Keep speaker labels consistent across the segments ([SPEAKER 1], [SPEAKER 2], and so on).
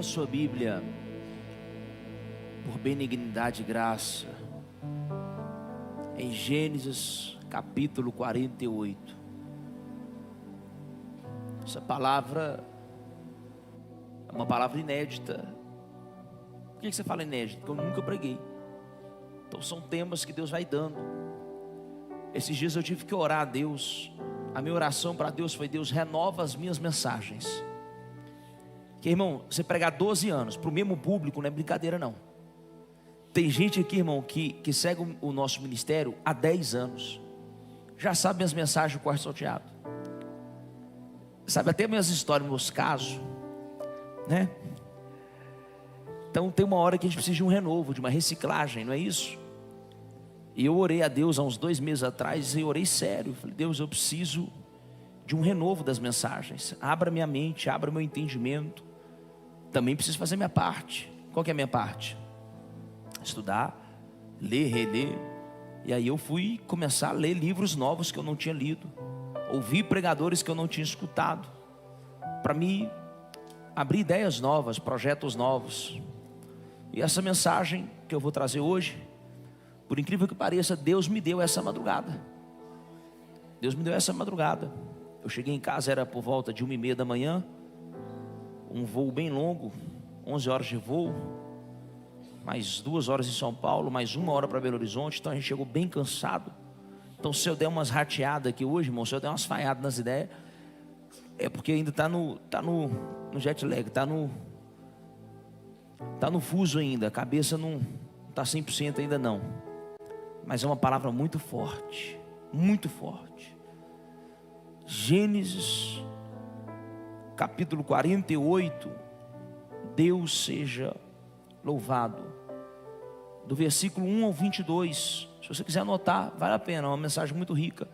[SPEAKER 1] sua Bíblia, por benignidade e graça, em Gênesis capítulo 48. Essa palavra é uma palavra inédita. Por que você fala inédito? Porque eu nunca preguei. Então são temas que Deus vai dando. Esses dias eu tive que orar a Deus. A minha oração para Deus foi: Deus, renova as minhas mensagens. Que, irmão, você pregar 12 anos para o mesmo público não é brincadeira não. Tem gente aqui, irmão, que segue o nosso ministério há 10 anos. Já sabe minhas mensagens, o quarto salteado. Sabe até minhas histórias, meus casos, né? Então tem uma hora que a gente precisa de um renovo, de uma reciclagem, não é isso? E eu orei a Deus há uns 2 meses atrás, e orei sério. Falei: Deus, eu preciso de um renovo das mensagens. Abra minha mente, abra meu entendimento. Também preciso fazer minha parte. Qual que é a minha parte? Estudar, ler, reler. E aí eu fui começar a ler livros novos que eu não tinha lido, ouvir pregadores que eu não tinha escutado, para me abrir ideias novas, projetos novos. E essa mensagem que eu vou trazer hoje, por incrível que pareça, Deus me deu essa madrugada. Deus me deu essa madrugada. Eu cheguei em casa, era por volta de 1h30 da manhã. Um voo bem longo, 11 horas de voo, mais 2 horas em São Paulo, mais 1 hora para Belo Horizonte. Então a gente chegou bem cansado. Então se eu der umas rateadas aqui hoje, irmão, se eu der umas falhadas nas ideias, é porque ainda está no jet lag, está no fuso ainda. A cabeça não está 100% ainda não. Mas é uma palavra muito forte, muito forte. Gênesis capítulo 48, Deus seja louvado. Do versículo 1 ao 22, se você quiser anotar, vale a pena, é uma mensagem muito rica.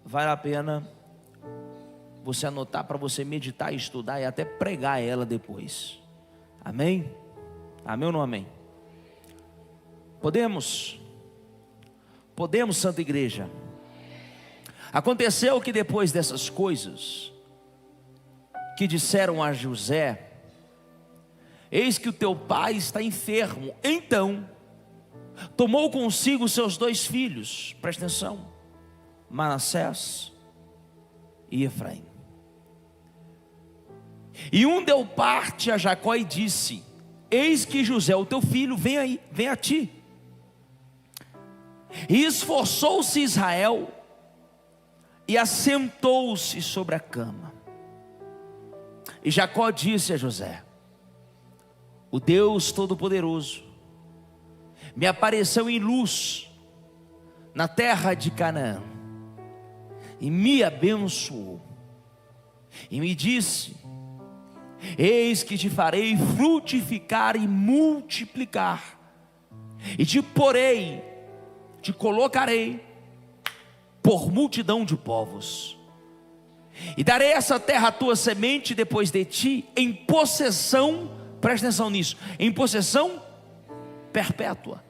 [SPEAKER 1] Vale a pena você anotar para você meditar e estudar e até pregar ela depois. Amém? Amém ou não amém? Podemos, Santa Igreja. Aconteceu que depois dessas coisas que disseram a José: eis que o teu pai está enfermo. Então tomou consigo seus 2 filhos, presta atenção, Manassés e Efraim. E um deu parte a Jacó e disse: eis que José, o teu filho, vem aí, vem a ti. E esforçou-se Israel e assentou-se sobre a cama. E Jacó disse a José: o Deus Todo-Poderoso me apareceu em luz na terra de Canaã e me abençoou, e me disse: eis que te farei frutificar e multiplicar, e te colocarei por multidão de povos, e darei essa terra à tua semente depois de ti em possessão, presta atenção nisso, em possessão perpétua.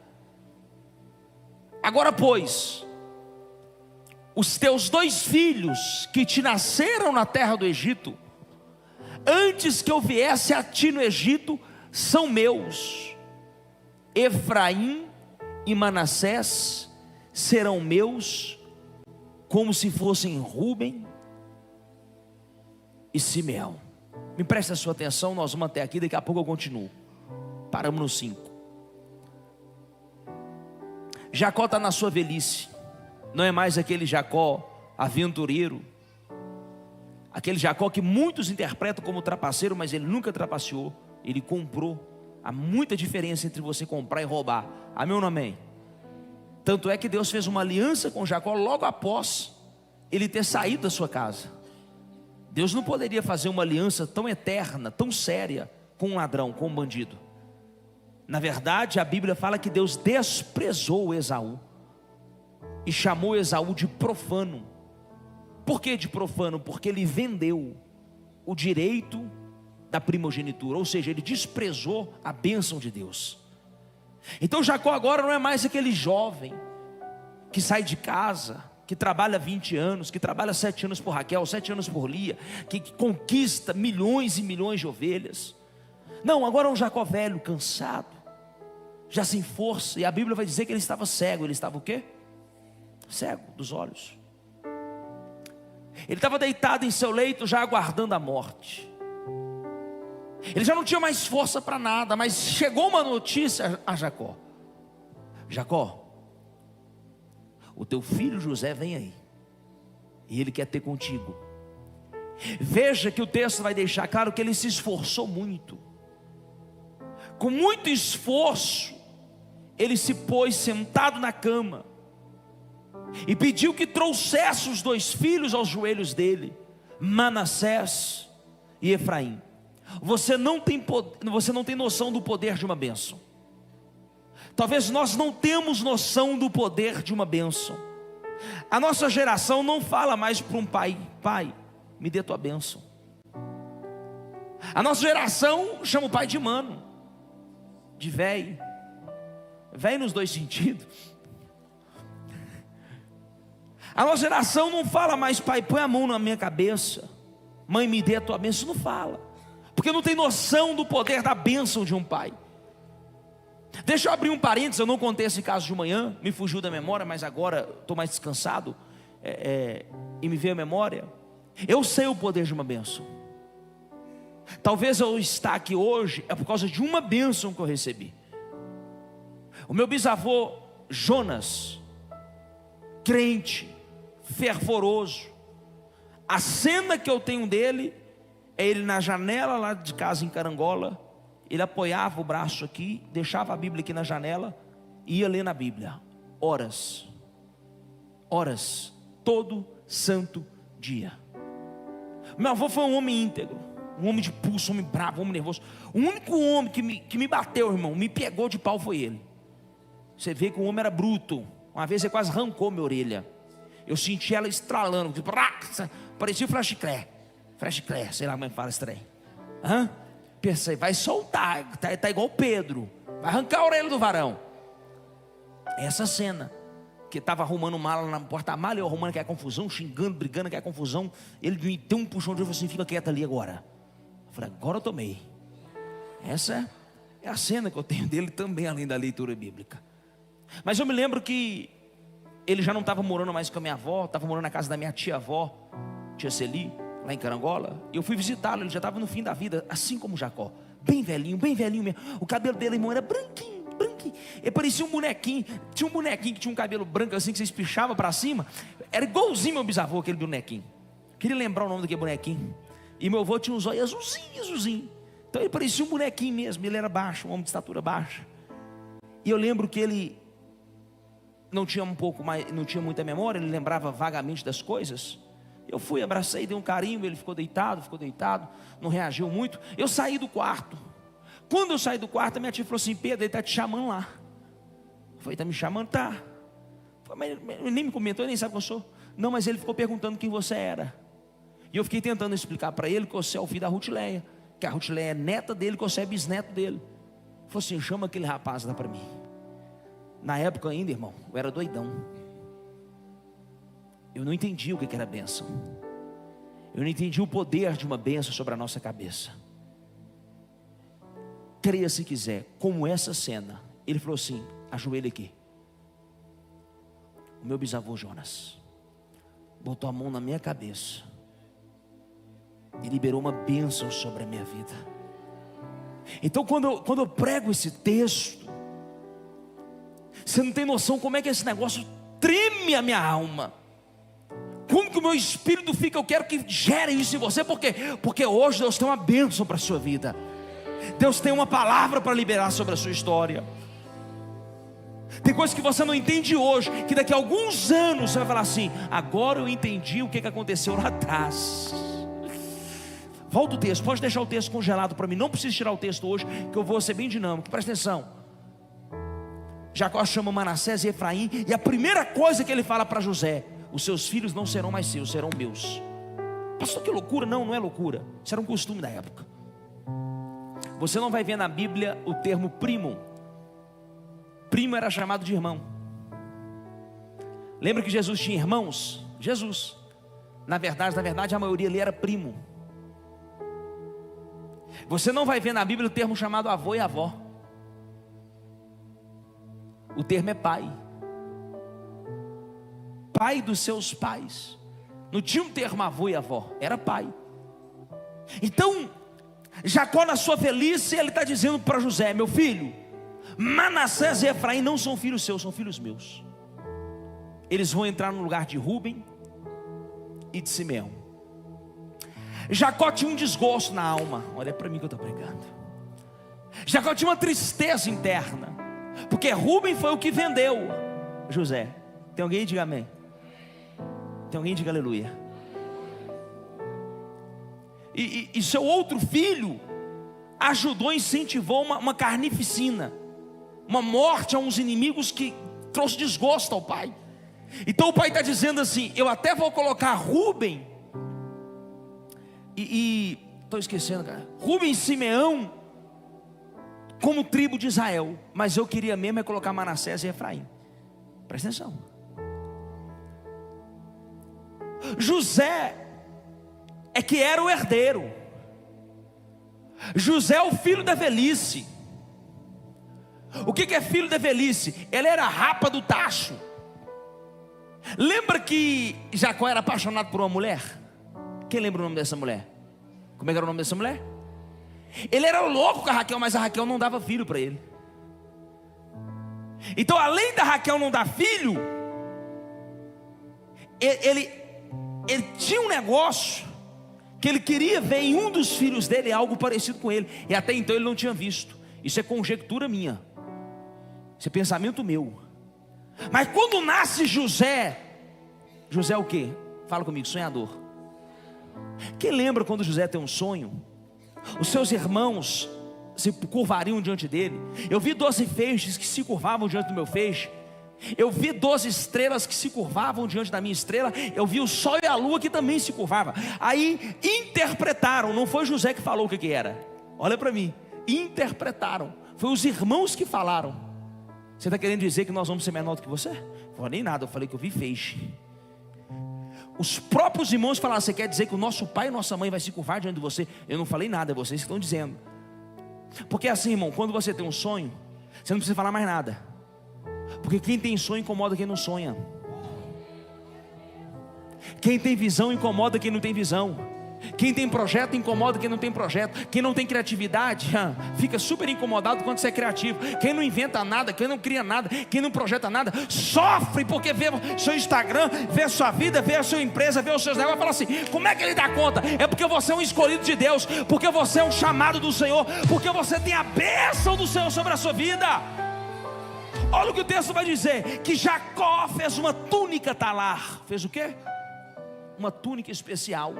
[SPEAKER 1] Agora pois, os teus 2 filhos que te nasceram na terra do Egito, antes que eu viesse a ti no Egito, são meus. Efraim e Manassés serão meus, como se fossem Rúben e Simeão. Me preste a sua atenção, nós vamos até aqui, daqui a pouco eu continuo. Paramos no 5. Jacó está na sua velhice. Não é mais aquele Jacó aventureiro, aquele Jacó que muitos interpretam como trapaceiro, mas ele nunca trapaceou, ele comprou. Há muita diferença entre você comprar e roubar. Amém ou não amém? Tanto é que Deus fez uma aliança com Jacó logo após ele ter saído da sua casa. Deus não poderia fazer uma aliança tão eterna, tão séria, com um ladrão, com um bandido. Na verdade, a Bíblia fala que Deus desprezou Esaú e chamou Esaú de profano. Por que de profano? Porque ele vendeu o direito da primogenitura, ou seja, ele desprezou a bênção de Deus. Então Jacó agora não é mais aquele jovem que sai de casa, que trabalha 20 anos, que trabalha 7 anos por Raquel, 7 anos por Lia, que conquista milhões e milhões de ovelhas. Não, agora é um Jacó velho, cansado, já sem força. E a Bíblia vai dizer que ele estava cego. Ele estava o quê? Cego dos olhos. Ele estava deitado em seu leito, já aguardando a morte. Ele já não tinha mais força para nada. Mas chegou uma notícia a Jacó: Jacó, o teu filho José vem aí, e ele quer ter contigo. Veja que o texto vai deixar claro que ele se esforçou muito. Com muito esforço, ele se pôs sentado na cama e pediu que trouxesse os 2 filhos aos joelhos dele, Manassés e Efraim. Você não tem noção do poder de uma bênção. Talvez nós não temos noção do poder de uma bênção. A nossa geração não fala mais para um pai: pai, me dê tua bênção. A nossa geração chama o pai de mano, de velho. Velho nos 2 sentidos. A nossa geração não fala mais: pai, põe a mão na minha cabeça, mãe, me dê a tua bênção. Não fala, porque não tem noção do poder da bênção de um pai. Deixa eu abrir um parênteses. Eu não contei esse caso de manhã, me fugiu da memória, mas agora estou mais descansado e me veio a memória. Eu sei o poder de uma bênção. Talvez eu estar aqui hoje é por causa de uma bênção que eu recebi. O meu bisavô Jonas, crente, fervoroso, a cena que eu tenho dele é ele na janela lá de casa em Carangola. Ele apoiava o braço aqui, deixava a Bíblia aqui na janela e ia ler na Bíblia, horas, todo santo dia. Meu avô foi um homem íntegro, um homem de pulso, um homem bravo, um homem nervoso. O único homem que me bateu, irmão, me pegou de pau foi ele. Você vê que o homem era bruto. Uma vez ele quase arrancou minha orelha. Eu senti ela estralando, tipo, parecia o flashcré, sei lá como é que fala esse trem. Pensei, vai soltar, tá igual o Pedro, vai arrancar a orelha do varão. Essa cena, que estava arrumando mala na porta-mala, eu arrumando aquela confusão, xingando, brigando aquela confusão. Ele me deu um puxão de ombro e falou assim: fica quieto ali agora. Eu falei: agora eu tomei. Essa é a cena que eu tenho dele também, além da leitura bíblica. Mas eu me lembro que ele já não estava morando mais com a minha avó, estava morando na casa da minha tia-avó, tia Celi, lá em Carangola. E eu fui visitá-lo, ele já estava no fim da vida, assim como Jacó, bem velhinho mesmo. O cabelo dele, irmão, era branquinho. Ele parecia um bonequinho. Tinha um bonequinho que tinha um cabelo branco assim, que você espichava para cima. Era igualzinho meu bisavô, aquele bonequinho. Queria lembrar o nome daquele bonequinho. E meu avô tinha uns olhos azulzinho. Então ele parecia um bonequinho mesmo. Ele era baixo, um homem de estatura baixa. E eu lembro que ele não tinha muita memória. Ele lembrava vagamente das coisas. Eu fui, abracei, dei um carinho. Ele ficou deitado, não reagiu muito. Eu saí do quarto. Quando eu saí do quarto, a minha tia falou assim: Pedro, ele está te chamando lá. Eu falei: está me chamando? Tá. Mas ele nem me comentou, nem sabe quem eu sou. Não, mas ele ficou perguntando quem você era. E eu fiquei tentando explicar para ele que você é o filho da Rutileia, que a Rutileia é neta dele, que você é bisneto dele. Ele falou assim: chama aquele rapaz lá para mim. Na época ainda, irmão, eu era doidão. Eu não entendi o que era bênção. Eu não entendi o poder de uma bênção sobre a nossa cabeça. Creia se quiser, como essa cena. Ele falou assim: ajoelha aqui. O meu bisavô Jonas botou a mão na minha cabeça e liberou uma bênção sobre a minha vida. Então quando eu prego esse texto, você não tem noção como é que esse negócio treme a minha alma. Como que o meu espírito fica? Eu quero que gere isso em você. Por quê? Porque hoje Deus tem uma bênção para a sua vida. Deus tem uma palavra para liberar sobre a sua história. Tem coisas que você não entende hoje, que daqui a alguns anos você vai falar assim: agora eu entendi o que aconteceu lá atrás. Volta o texto, pode deixar o texto congelado para mim. Não precisa tirar o texto hoje, que eu vou ser bem dinâmico. Presta atenção. Jacó chama Manassés e Efraim, e a primeira coisa que ele fala para José: os seus filhos não serão mais seus, serão meus. Pastor, que loucura. Não é loucura. Isso era um costume da época. Você não vai ver na Bíblia o termo primo. Primo era chamado de irmão. Lembra que Jesus tinha irmãos? Jesus, na verdade a maioria ali era primo. Você não vai ver na Bíblia o termo chamado avô e avó. O termo é pai. Pai dos seus pais. Não tinha um termo avô e avó, era pai. Então, Jacó na sua velhice, ele está dizendo para José: meu filho, Manassés e Efraim não são filhos seus, são filhos meus. Eles vão entrar no lugar de Rúben e de Simeão. Jacó tinha um desgosto na alma. Olha para mim que eu estou pregando. Jacó tinha uma tristeza interna, porque Rúben foi o que vendeu José. Tem alguém que diga amém? Tem alguém que diga aleluia? E seu outro filho ajudou, incentivou uma carnificina, uma morte a uns inimigos que trouxe desgosto ao pai. Então o pai está dizendo assim: eu até vou colocar Rúben estou esquecendo, cara, Rúben e Simeão como tribo de Israel, mas eu queria mesmo é colocar Manassés e Efraim. Presta atenção. José é que era o herdeiro. José é o filho da velhice. O que é filho da velhice? Ele era a rapa do tacho. Lembra que Jacó era apaixonado por uma mulher? Quem lembra o nome dessa mulher? Como é que era o nome dessa mulher? Ele era louco com a Raquel, mas a Raquel não dava filho para ele. Então, além da Raquel não dar filho, ele tinha um negócio que ele queria ver em um dos filhos dele algo parecido com ele, e até então ele não tinha visto. Isso é conjectura minha, isso é pensamento meu. Mas quando nasce José é o quê? Fala comigo, sonhador. Quem lembra quando José tem um sonho? Os seus irmãos se curvariam diante dele. Eu vi 12 feixes que se curvavam diante do meu feixe. Eu vi 12 estrelas que se curvavam diante da minha estrela. Eu vi o sol e a lua que também se curvavam. Aí interpretaram, não foi José que falou o que era. Olha para mim, interpretaram. Foi os irmãos que falaram. Você está querendo dizer que nós vamos ser menor do que você? Não falei nem nada, eu falei que eu vi feixe. Os próprios irmãos falaram: você quer dizer que o nosso pai e nossa mãe vai se curvar diante de você? Eu não falei nada, é vocês que estão dizendo. Porque assim, irmão, quando você tem um sonho, você não precisa falar mais nada. Porque quem tem sonho incomoda quem não sonha. Quem tem visão incomoda quem não tem visão. Quem tem projeto incomoda quem não tem projeto. Quem não tem criatividade fica super incomodado quando você é criativo. Quem não inventa nada, quem não cria nada, quem não projeta nada, sofre porque vê seu Instagram, vê a sua vida, vê a sua empresa, vê os seus negócios e fala assim: como é que ele dá conta? É porque você é um escolhido de Deus, porque você é um chamado do Senhor, porque você tem a bênção do Senhor sobre a sua vida. Olha o que o texto vai dizer: que Jacó fez uma túnica talar. Fez o quê? Uma túnica especial.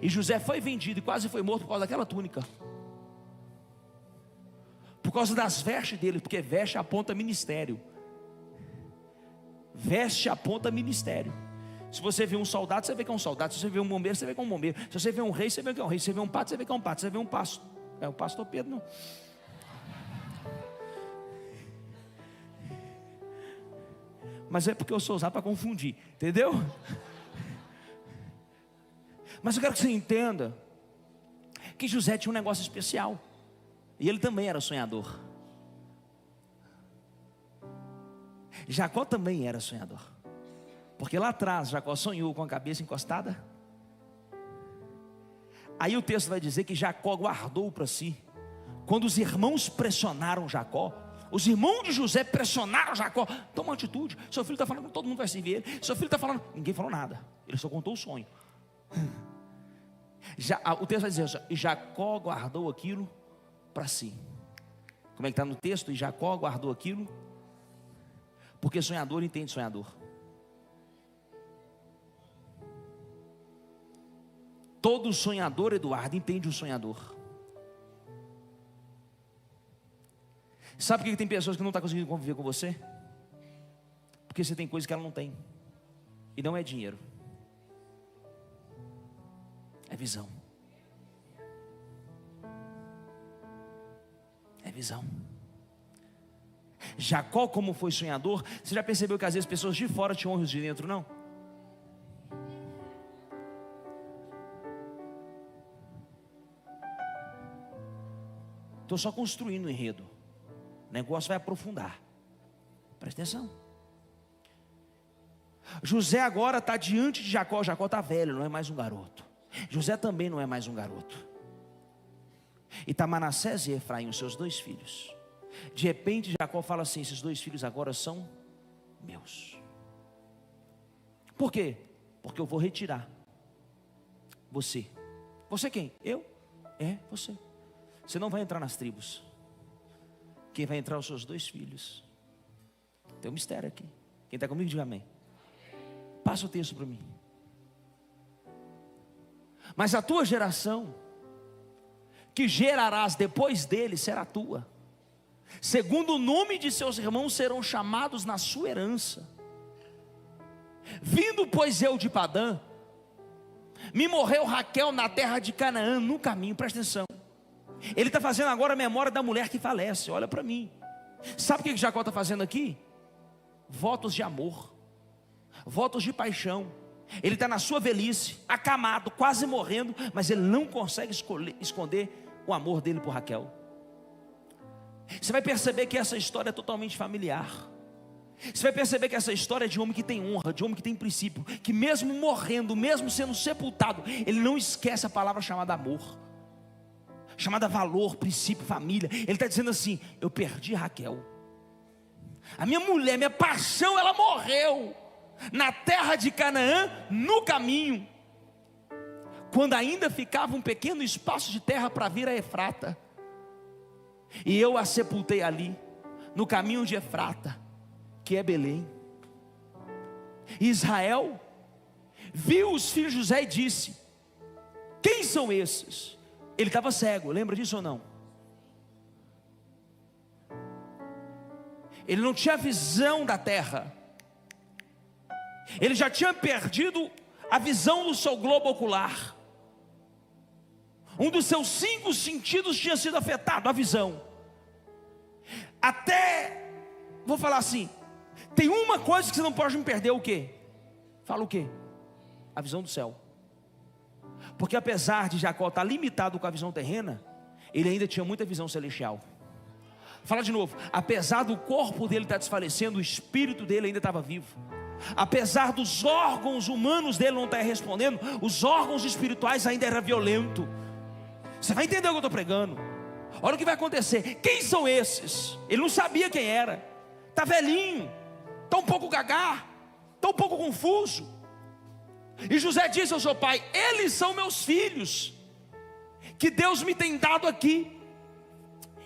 [SPEAKER 1] E José foi vendido e quase foi morto por causa daquela túnica, por causa das vestes dele. Porque veste aponta ministério. Veste aponta ministério. Se você vê um soldado, você vê que é um soldado. Se você vê um bombeiro, você vê que é um bombeiro. Se você vê um rei, você vê que é um rei. Se você vê um pato, você vê que é um pato. Se você vê um pastor, o pastor Pedro não. Mas é porque eu sou usado para confundir, entendeu? Mas eu quero que você entenda que José tinha um negócio especial. E ele também era sonhador. Jacó também era sonhador. Porque lá atrás Jacó sonhou com a cabeça encostada. Aí o texto vai dizer que Jacó guardou para si. Quando os irmãos pressionaram Jacó, os irmãos de José pressionaram Jacó: toma uma atitude, seu filho está falando que todo mundo vai servir ele. Seu filho está falando, ninguém falou nada, ele só contou o sonho. O texto vai dizer assim: e Jacó guardou aquilo para si. Como é que está no texto? E Jacó guardou aquilo, porque sonhador entende sonhador. Todo sonhador, Eduardo, entende o sonhador. Sabe por que tem pessoas que não estão conseguindo conviver com você? Porque você tem coisas que ela não tem. E não é dinheiro, é visão. É visão. Jacó, como foi sonhador, você já percebeu que às vezes pessoas de fora te honram os de dentro, não? Estou só construindo o enredo. O negócio vai aprofundar. Presta atenção. José agora está diante de Jacó. Jacó está velho, não é mais um garoto. José também não é mais um garoto. E está Manassés e Efraim, os seus 2 filhos. De repente Jacó fala assim: esses 2 filhos agora são meus. Por quê? Porque eu vou retirar você. Você quem? Eu? É, você. Você não vai entrar nas tribos. Quem vai entrar são os seus 2 filhos. Tem um mistério aqui. Quem está comigo, diga amém. Passa o texto para mim. Mas a tua geração, que gerarás depois dele, será tua. Segundo o nome de seus irmãos serão chamados na sua herança. Vindo pois eu de Padã, me morreu Raquel na terra de Canaã no caminho. Presta atenção. Ele está fazendo agora a memória da mulher que falece. Olha para mim. Sabe o que Jacó está fazendo aqui? Votos de amor, votos de paixão. Ele está na sua velhice, acamado, quase morrendo, mas ele não consegue esconder o amor dele por Raquel. Você vai perceber que essa história é totalmente familiar. Você vai perceber que essa história é de homem que tem honra, de homem que tem princípio, que mesmo morrendo, mesmo sendo sepultado, ele não esquece a palavra chamada amor, chamada valor, princípio, família. Ele está dizendo assim: eu perdi Raquel, a minha mulher, minha paixão, ela morreu na terra de Canaã, no caminho, quando ainda ficava um pequeno espaço de terra para vir a Efrata, e eu a sepultei ali, no caminho de Efrata, que é Belém. Israel viu os filhos de José e disse: quem são esses? Ele estava cego, lembra disso ou não? Ele não tinha visão da terra. Ele já tinha perdido a visão do seu globo ocular. Um dos seus 5 sentidos tinha sido afetado, a visão. Até, vou falar assim, tem uma coisa que você não pode me perder, o quê? Fala o quê? A visão do céu. Porque apesar de Jacó estar limitado com a visão terrena, ele ainda tinha muita visão celestial. Fala de novo. Apesar do corpo dele estar desfalecendo, o espírito dele ainda estava vivo. Apesar dos órgãos humanos dele não estar respondendo, os órgãos espirituais ainda eram violentos. Você vai entender o que eu estou pregando. Olha o que vai acontecer. Quem são esses? Ele não sabia quem era. Está velhinho, está um pouco gagá, está um pouco confuso. E José disse ao seu pai: eles são meus filhos, que Deus me tem dado aqui.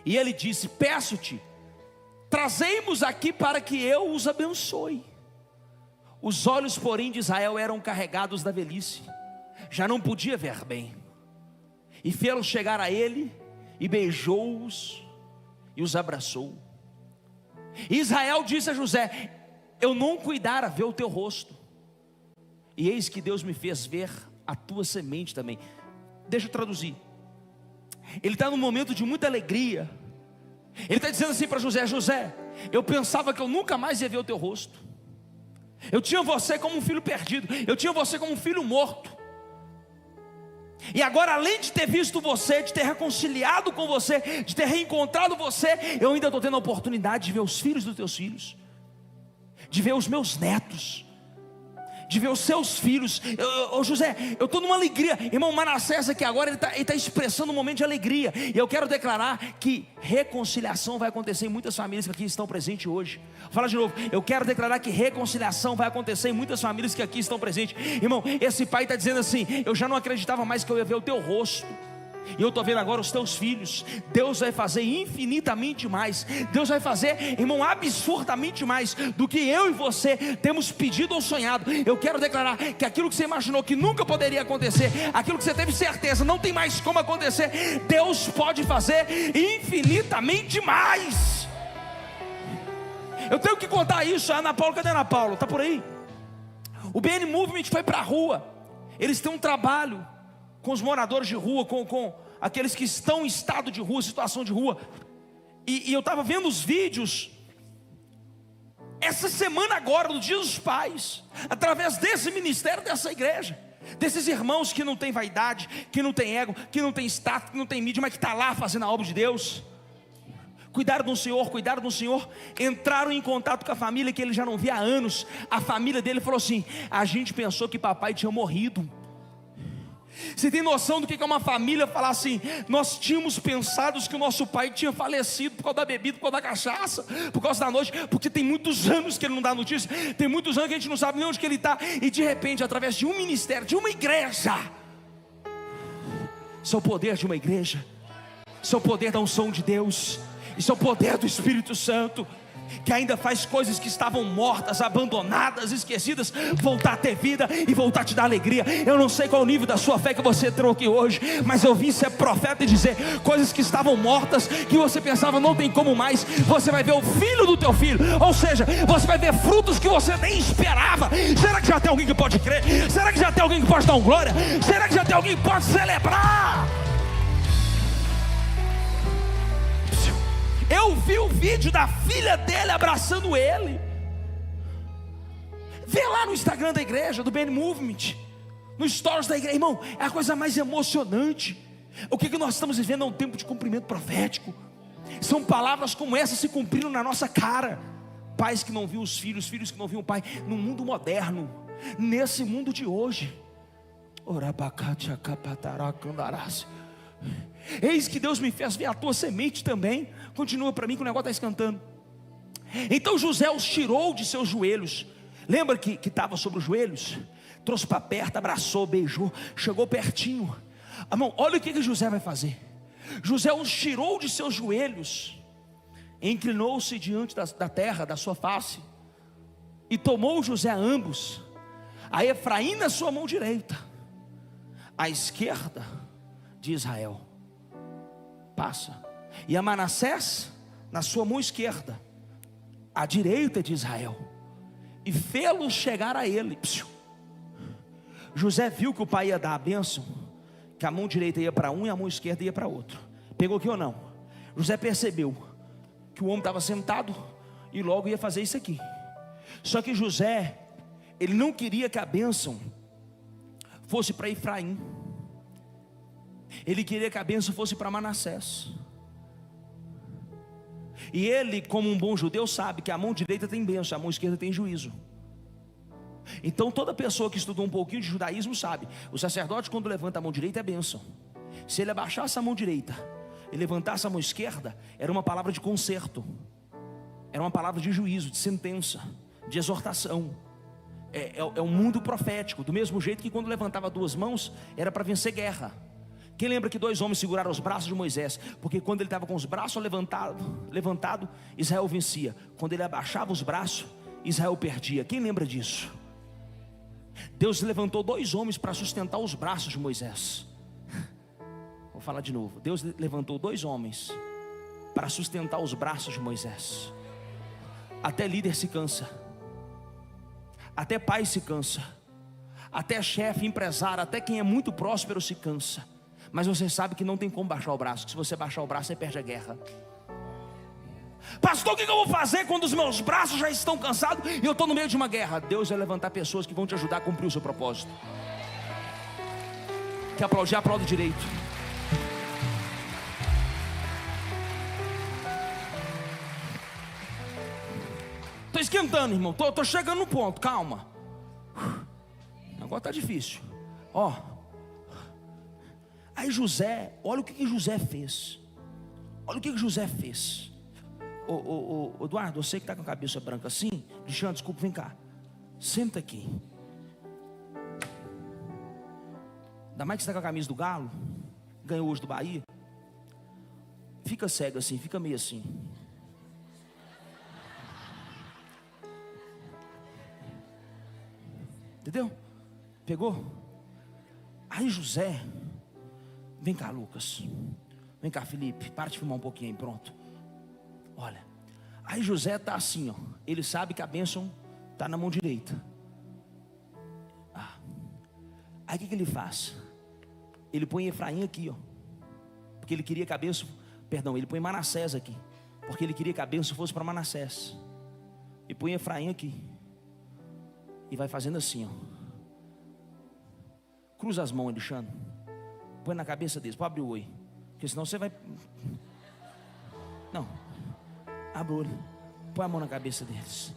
[SPEAKER 1] E ele disse: peço-te, trazei-mos aqui para que eu os abençoe. Os olhos, porém, de Israel eram carregados da velhice, já não podia ver bem. E fê-los chegar a ele, e beijou-os, e os abraçou. E Israel disse a José: eu não cuidara ver o teu rosto, e eis que Deus me fez ver a tua semente também. Deixa eu traduzir. Ele está num momento de muita alegria. Ele está dizendo assim para José: José, eu pensava que eu nunca mais ia ver o teu rosto. Eu tinha você como um filho perdido, eu tinha você como um filho morto. E agora, além de ter visto você, de ter reconciliado com você, de ter reencontrado você, eu ainda estou tendo a oportunidade de ver os filhos dos teus filhos, de ver os meus netos, de ver os seus filhos. José, eu estou numa alegria. Irmão, Manassés aqui agora, ele está expressando um momento de alegria. E eu quero declarar que reconciliação vai acontecer em muitas famílias que aqui estão presentes hoje. Fala de novo. Eu quero declarar que reconciliação vai acontecer em muitas famílias que aqui estão presentes. Irmão, esse pai está dizendo assim: eu já não acreditava mais que eu ia ver o teu rosto, e eu estou vendo agora os teus filhos. Deus vai fazer infinitamente mais. Deus vai fazer, irmão, absurdamente mais do que eu e você temos pedido ou sonhado. Eu quero declarar que aquilo que você imaginou que nunca poderia acontecer, aquilo que você teve certeza não tem mais como acontecer, Deus pode fazer infinitamente mais. Eu tenho que contar isso. A Ana Paula, cadê a Ana Paula? Está por aí? O BN Movement foi para a rua. Eles têm um trabalho com os moradores de rua, com aqueles que estão em estado de rua, situação de rua. E eu estava vendo os vídeos, essa semana agora, no Dia dos Pais, através desse ministério, dessa igreja, desses irmãos que não tem vaidade, que não tem ego, que não tem status, que não tem mídia, mas que está lá fazendo a obra de Deus, cuidaram do Senhor, entraram em contato com a família que ele já não via há anos. A família dele falou assim: a gente pensou que papai tinha morrido. Você tem noção do que é uma família falar assim: nós tínhamos pensado que o nosso pai tinha falecido por causa da bebida, por causa da cachaça, por causa da noite, porque tem muitos anos que ele não dá notícia, tem muitos anos que a gente não sabe nem onde que ele está, e de repente, através de um ministério, de uma igreja, isso é o poder de uma igreja, isso é o poder da unção de Deus, isso é o poder do Espírito Santo, que ainda faz coisas que estavam mortas, abandonadas, esquecidas, voltar a ter vida e voltar a te dar alegria. Eu não sei qual o nível da sua fé que você entrou aqui hoje, mas eu vim ser profeta e dizer: coisas que estavam mortas, que você pensava não tem como mais, você vai ver o filho do teu filho, ou seja, você vai ver frutos que você nem esperava. Será que já tem alguém que pode crer? Será que já tem alguém que pode dar um glória? Será que já tem alguém que pode celebrar? Eu vi o vídeo da filha dele abraçando ele. Vê lá no Instagram da igreja, do Ben Movement, no stories da igreja, irmão, é a coisa mais emocionante. O que nós estamos vivendo é um tempo de cumprimento profético. São palavras como essa se cumprindo na nossa cara. Pais que não viam os filhos, filhos que não viam o pai. No mundo moderno, nesse mundo de hoje, eis que Deus me fez ver a tua semente também. Continua para mim que o negócio está escantando. Então José os tirou de seus joelhos. Lembra que estava sobre os joelhos? Trouxe para perto, abraçou, beijou, chegou pertinho. Irmão, olha o que José vai fazer. José os tirou de seus joelhos, inclinou-se diante da terra, da sua face, e tomou José a ambos, a Efraim na sua mão direita, à esquerda de Israel, passa, e a Manassés na sua mão esquerda, à direita de Israel, e fê-los chegar a ele. José viu que o pai ia dar a bênção, que a mão direita ia para um e a mão esquerda ia para outro. Pegou aqui ou não? José percebeu que o homem estava sentado e logo ia fazer isso aqui. Só que José, ele não queria que a bênção fosse para Efraim, ele queria que a bênção fosse para Manassés. E ele, como um bom judeu, sabe que a mão direita tem bênção, a mão esquerda tem juízo. Então toda pessoa que estudou um pouquinho de judaísmo sabe, o sacerdote quando levanta a mão direita é bênção. Se ele abaixasse a mão direita e levantasse a mão esquerda, era uma palavra de conserto, era uma palavra de juízo, de sentença, de exortação. É um mundo profético. Do mesmo jeito que quando levantava duas mãos, era para vencer guerra. Quem lembra que dois homens seguraram os braços de Moisés? Porque quando ele estava com os braços levantado, Israel vencia. Quando ele abaixava os braços, Israel perdia. Quem lembra disso? Deus levantou dois homens para sustentar os braços de Moisés. Vou falar de novo. Deus levantou dois homens para sustentar os braços de Moisés. Até líder se cansa, até pai se cansa, até chefe, empresário, até quem é muito próspero se cansa. Mas você sabe que não tem como baixar o braço, que se você baixar o braço você perde a guerra. Pastor, o que eu vou fazer quando os meus braços já estão cansados e eu estou no meio de uma guerra? Deus vai levantar pessoas que vão te ajudar a cumprir o seu propósito. Quer aplaudir? Aplaude direito. Estou esquentando, irmão, estou chegando no ponto, calma. Agora está difícil. Aí José, olha o que José fez. Olha o que José fez. Eduardo, você que está com a cabeça branca assim, Alexandre, desculpa, vem cá, senta aqui. Ainda mais que você está com a camisa do Galo, ganhou hoje do Bahia. Fica cego assim, fica meio assim. Entendeu? Pegou? Aí José, vem cá Lucas, vem cá Felipe, para de filmar um pouquinho aí, pronto. Olha, aí José está assim, ele sabe que a bênção está na mão direita. Aí o que ele faz? Ele põe Efraim aqui, porque ele queria que a bênção, ele põe Manassés aqui, porque ele queria que a bênção fosse para Manassés. e põe Efraim aqui. E vai fazendo assim, ó. Cruza as mãos, Alexandre. Põe na cabeça deles, pode abrir o olho. Porque senão você vai... Não. Abre o olho. Põe a mão na cabeça deles.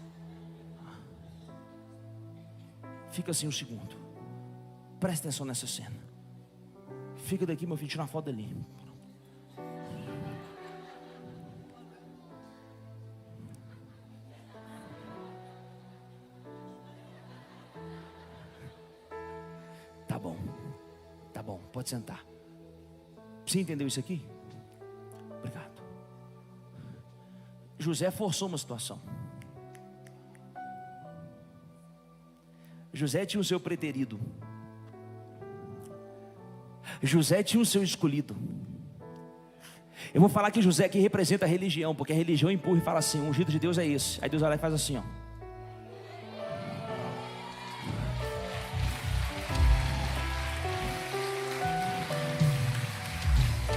[SPEAKER 1] Fica assim um segundo. Presta atenção nessa cena. Fica daqui, meu filho, tira uma foto dali. Tá bom, pode sentar. Você entendeu isso aqui? Obrigado. José forçou uma situação. José tinha o seu preterido. José tinha o seu escolhido. Eu vou falar que José aqui representa a religião, porque a religião empurra e fala assim: o ungido de Deus é esse. Aí Deus vai lá e faz assim, ó.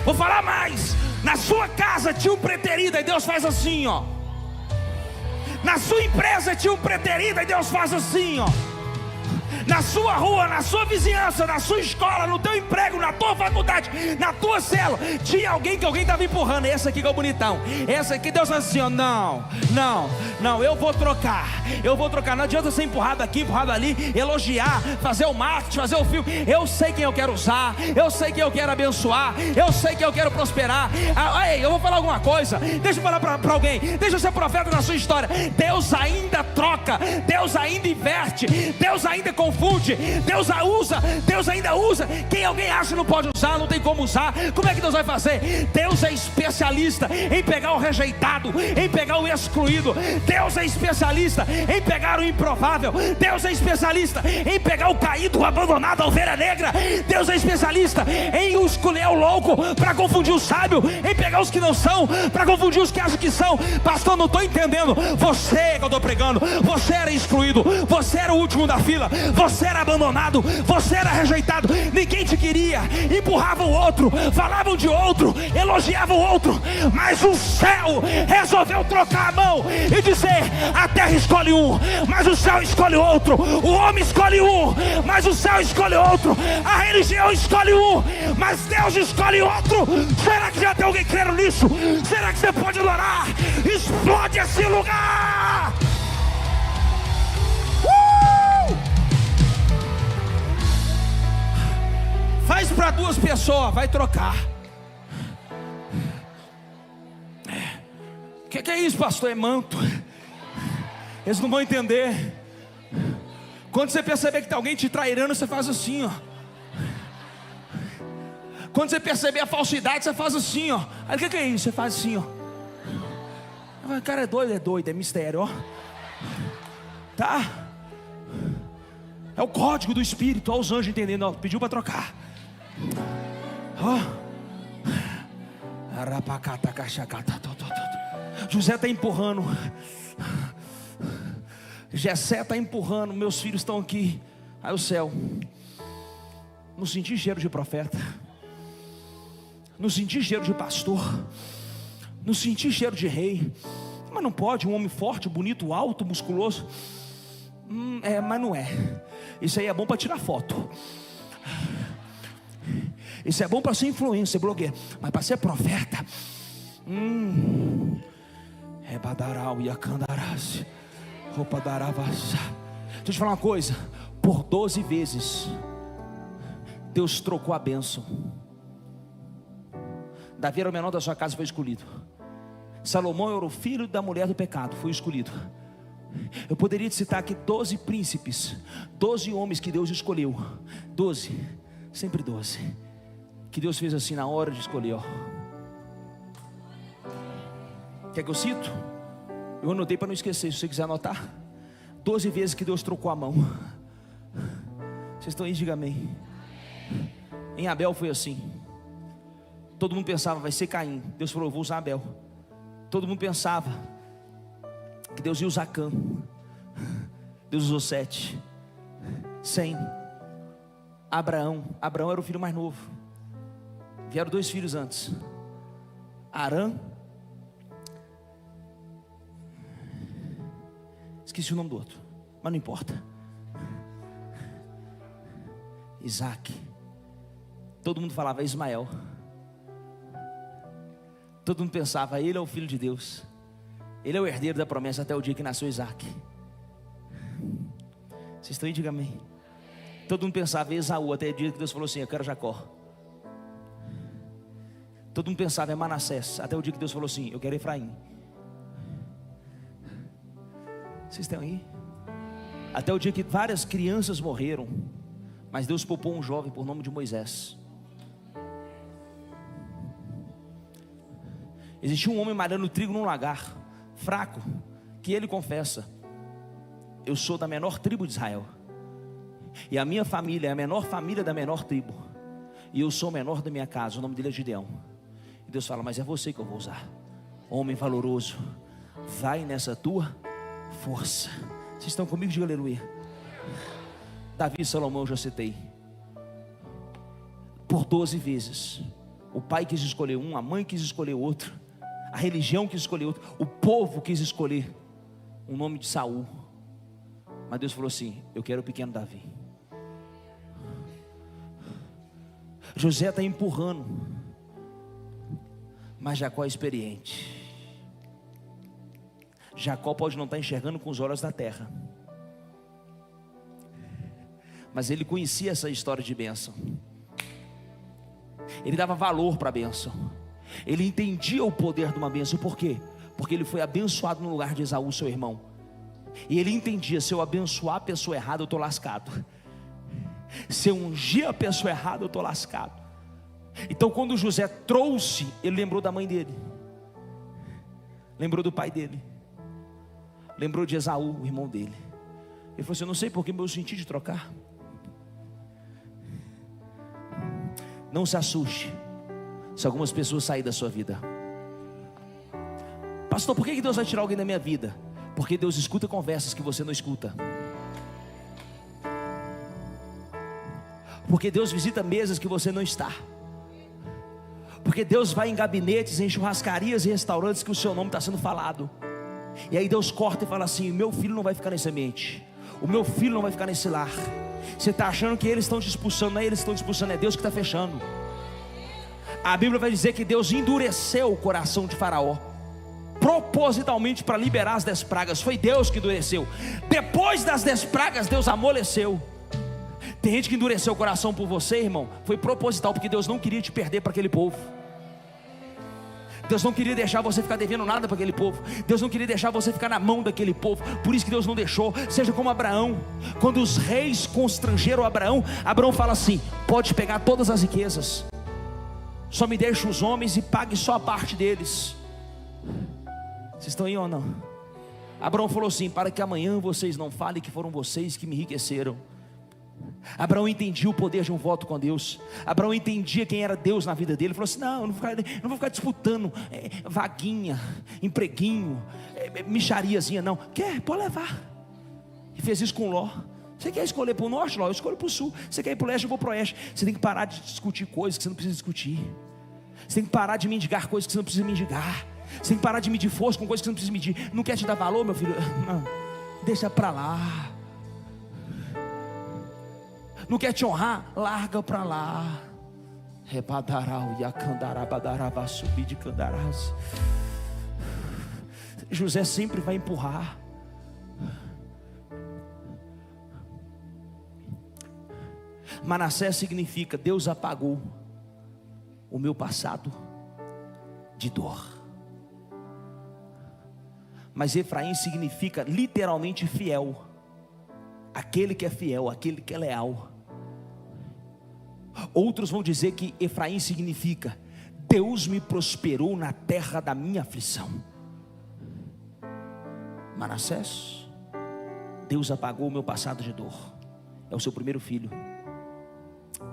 [SPEAKER 1] Vou falar mais. Na sua casa tinha um preterido, aí Deus faz assim, ó. Na sua empresa tinha um preterido, aí Deus faz assim, ó. Na sua rua, na sua vizinhança, na sua escola, no teu emprego, na tua faculdade, na tua célula, tinha alguém que alguém estava empurrando. Esse aqui que é o bonitão. Esse aqui Deus faz assim, ó. Não, eu vou trocar. Não adianta ser empurrado aqui, empurrado ali, elogiar, fazer o marketing, fazer o filme. Eu sei quem eu quero usar, eu sei quem eu quero abençoar, eu sei quem eu quero prosperar. Ei, eu vou falar alguma coisa. Deixa eu falar para alguém. Deixa eu ser profeta na sua história. Deus ainda troca, Deus ainda inverte, Deus ainda confunde, Deus ainda usa. Quem alguém acha que não pode usar, não tem como usar, como é que Deus vai fazer? Deus é especialista em pegar o rejeitado, em pegar o excluído. Deus é especialista em pegar o improvável. Deus é especialista em pegar o caído, o abandonado, a ovelha negra. Deus é especialista em escolher o louco para confundir o sábio, em pegar os que não são para confundir os que acham que são. Pastor, não estou entendendo. Você que eu estou pregando, você era excluído, você era o último da fila, você era abandonado, você era rejeitado, ninguém te queria, empurrava o outro, falavam de outro, elogiavam o outro, mas o céu resolveu trocar a mão e dizer: a terra escolhe um, mas o céu escolhe outro, o homem escolhe um, mas o céu escolhe outro, a religião escolhe um, mas Deus escolhe outro. Será que já tem alguém crendo nisso? Será que você pode adorar? Explode esse lugar! Faz para duas pessoas, vai trocar. O que é isso, pastor? É manto. Eles não vão entender. Quando você perceber que tem alguém te trairando, você faz assim, ó. Quando você perceber a falsidade, você faz assim, ó. Aí o que é isso? Você faz assim, ó. O cara é doido, é mistério, ó. Tá? É o código do Espírito, ó, os anjos entendendo, ó. Pediu para trocar. José está empurrando, Jessé está empurrando, meus filhos estão aqui. Aí o céu, não senti cheiro de profeta, não senti cheiro de pastor, não senti cheiro de rei. Mas não pode, um homem forte, bonito, alto, musculoso. Mas não é. Isso aí é bom para tirar foto. Isso é bom para ser influencer, blogueiro. Mas para ser profeta, é badarau e acandarás, roupa daravassa. Deixa eu te falar uma coisa. Por 12 vezes Deus trocou a bênção. Davi era o menor da sua casa, foi escolhido. Salomão era o filho da mulher do pecado, foi escolhido. Eu poderia te citar aqui 12 príncipes, 12 homens que Deus escolheu. 12, sempre 12. Que Deus fez assim na hora de escolher, ó. Quer que eu cito? Eu anotei para não esquecer, se você quiser anotar. 12 vezes que Deus trocou a mão. Vocês estão aí, diga amém. Em Abel foi assim. Todo mundo pensava, vai ser Caim. Deus falou, vou usar Abel. Todo mundo pensava que Deus ia usar Cã. Deus usou 7. 100. Abraão era o filho mais novo. Vieram 2 filhos antes, Arã Esqueci o nome do outro, mas não importa. Isaac. Todo mundo falava Ismael. Todo mundo pensava, ele é o filho de Deus, ele é o herdeiro da promessa, até o dia que nasceu Isaac. Vocês estão aí? Diga amém. Todo mundo pensava em Esaú, até o dia que Deus falou assim, eu quero Jacó. Todo mundo pensava em Manassés, até o dia que Deus falou assim, eu quero Efraim. Vocês estão aí? Até o dia que várias crianças morreram, mas Deus poupou um jovem por nome de Moisés. Existia um homem malhando trigo num lagar, fraco, que ele confessa, eu sou da menor tribo de Israel, e a minha família é a menor família da menor tribo, e eu sou o menor da minha casa, o nome dele é Gideão. E Deus fala, mas é você que eu vou usar, homem valoroso, vai nessa tua força. Vocês estão comigo? Diga aleluia. Davi e Salomão eu já citei. Por 12 vezes o pai quis escolher um, a mãe quis escolher outro, a religião quis escolher outro, o povo quis escolher o nome de Saul. Mas Deus falou assim, eu quero o pequeno Davi. José está empurrando, mas Jacó é experiente. Jacó pode não estar enxergando com os olhos da terra, mas ele conhecia essa história de bênção. Ele dava valor para a bênção. Ele entendia o poder de uma bênção. Por quê? Porque ele foi abençoado no lugar de Esaú, seu irmão. E ele entendia, se eu abençoar a pessoa errada, eu estou lascado. Se eu ungir a pessoa errada, eu estou lascado. Então quando José trouxe, ele lembrou da mãe dele, lembrou do pai dele, lembrou de Esaú, o irmão dele. Ele falou assim, eu não sei porque eu senti de trocar. Não se assuste se algumas pessoas saírem da sua vida. Pastor, por que Deus vai tirar alguém da minha vida? Porque Deus escuta conversas que você não escuta. Porque Deus visita mesas que você não está. Porque Deus vai em gabinetes, em churrascarias e restaurantes que o seu nome está sendo falado. E aí Deus corta e fala assim, meu filho não vai ficar nesse ambiente, o meu filho não vai ficar nesse lar. Você está achando que eles estão te expulsando? Não é eles que estão te expulsando, é Deus que está fechando. A Bíblia vai dizer que Deus endureceu o coração de Faraó, propositalmente para liberar as 10 pragas. Foi Deus que endureceu. Depois das 10 pragas, Deus amoleceu. Tem gente que endureceu o coração por você, irmão, foi proposital, porque Deus não queria te perder para aquele povo. Deus não queria deixar você ficar devendo nada para aquele povo. Deus não queria deixar você ficar na mão daquele povo. Por isso que Deus não deixou. Seja como Abraão. Quando os reis constrangeram Abraão, Abraão fala assim, pode pegar todas as riquezas, só me deixe os homens e pague só a parte deles. Vocês estão aí ou não? Abraão falou assim, para que amanhã vocês não falem que foram vocês que me enriqueceram. Abraão entendia o poder de um voto com Deus. Abraão entendia quem era Deus na vida dele. Ele falou assim, não, eu não vou ficar disputando vaguinha, empreguinho, mixariazinha não. Quer? Pode levar. E fez isso com Ló. Você quer escolher para o norte, Ló? Eu escolho para o sul. Você quer ir para o leste, eu vou para o oeste. Você tem que parar de discutir coisas que você não precisa discutir. Você tem que parar de mendigar coisas que você não precisa mendigar. Você tem que parar de medir força com coisas que você não precisa medir. Não quer te dar valor, meu filho? Não, deixa para lá. Não quer te honrar? Larga para lá. Rebadarau e acandarabadaravá, subir de candarás. José sempre vai empurrar. Manassés significa Deus apagou o meu passado de dor. Mas Efraim significa literalmente fiel. Aquele que é fiel, aquele que é leal. Outros vão dizer que Efraim significa Deus me prosperou na terra da minha aflição. Manassés, Deus apagou o meu passado de dor. É o seu primeiro filho,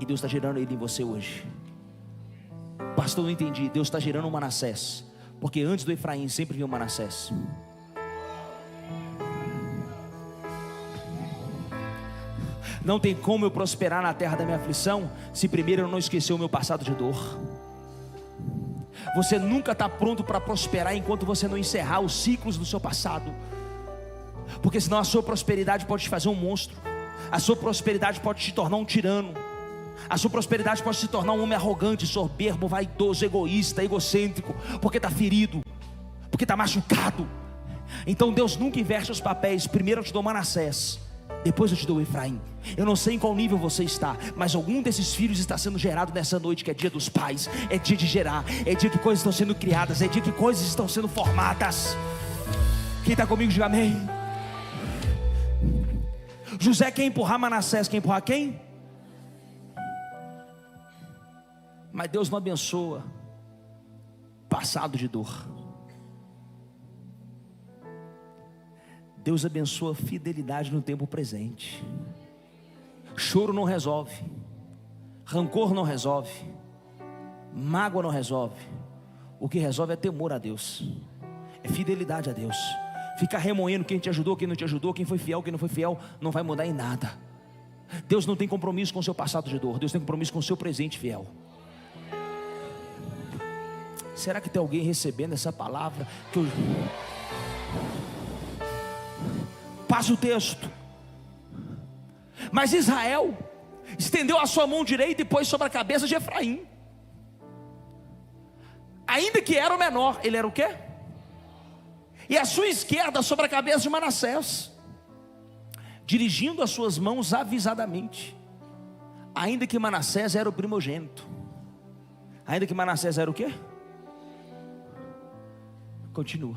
[SPEAKER 1] e Deus está gerando ele em você hoje. Pastor, não entendi. Deus está gerando um Manassés, porque antes do Efraim sempre vinha um Manassés. Não tem como eu prosperar na terra da minha aflição se primeiro eu não esquecer o meu passado de dor. Você nunca está pronto para prosperar enquanto você não encerrar os ciclos do seu passado. porque senão a sua prosperidade pode te fazer um monstro, a sua prosperidade pode te tornar um tirano, a sua prosperidade pode se tornar um homem arrogante, soberbo, vaidoso, egoísta, egocêntrico, porque está ferido, porque está machucado. Então Deus nunca inverte os papéis. Primeiro eu te dou Manassés, depois eu te dou Efraim. Eu não sei em qual nível você está, mas algum desses filhos está sendo gerado nessa noite, que é dia dos pais, é dia de gerar, é dia que coisas estão sendo criadas, é dia que coisas estão sendo formadas. Quem está comigo, diga amém. José quer empurrar Manassés, quer empurrar quem? Mas Deus não abençoa passado de dor. Deus abençoa fidelidade no tempo presente. Choro não resolve, rancor não resolve, mágoa não resolve. O que resolve é temor a Deus, é fidelidade a Deus. Ficar remoendo quem te ajudou, quem não te ajudou, quem foi fiel, quem não foi fiel, não vai mudar em nada. Deus não tem compromisso com o seu passado de dor, Deus tem compromisso com o seu presente fiel. Será que tem alguém recebendo essa palavra? Passa o texto. Mas Israel estendeu a sua mão direita e pôs sobre a cabeça de Efraim. Ainda que era o menor, ele era o quê? E a sua esquerda sobre a cabeça de Manassés, dirigindo as suas mãos avisadamente. Ainda que Manassés era o primogênito. Ainda que Manassés era o quê? Continua.